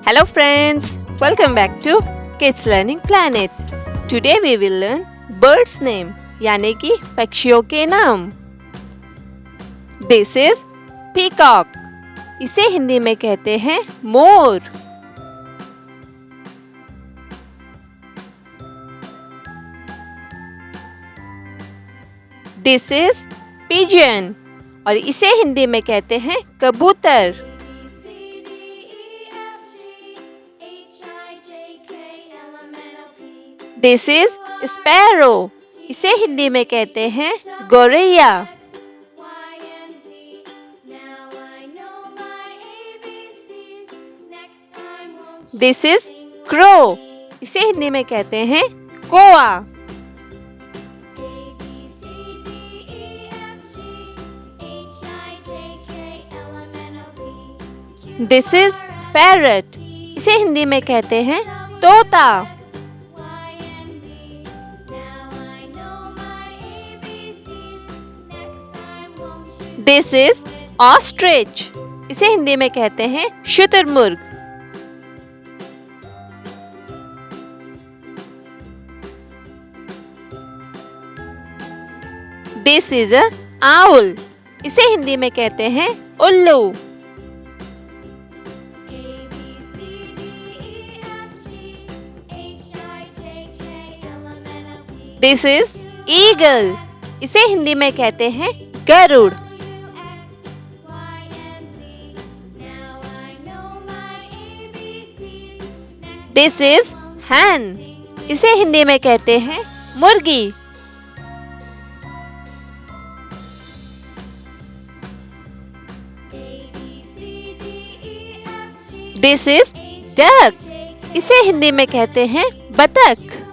Hello friends, welcome back to Kids Learning Planet. Today we will learn birds name यानी कि पक्षियों के नाम. This is peacock. इसे हिंदी में कहते हैं मोर. This is pigeon और इसे हिंदी में कहते हैं कबूतर. This is sparrow. इसे हिंदी में कहते हैं गौरैया. This is crow. इसे हिंदी में कहते हैं कौआ. This is parrot. इसे हिंदी में कहते हैं तोता. This is ostrich. इसे हिंदी में कहते हैं शुतुरमुर्ग. This is a owl. इसे हिंदी में कहते हैं उल्लू. This is eagle. इसे हिंदी में कहते हैं गरुड़. This is hen. इसे हिंदी में कहते हैं मुर्गी. This is duck. इसे हिंदी में कहते हैं बतख.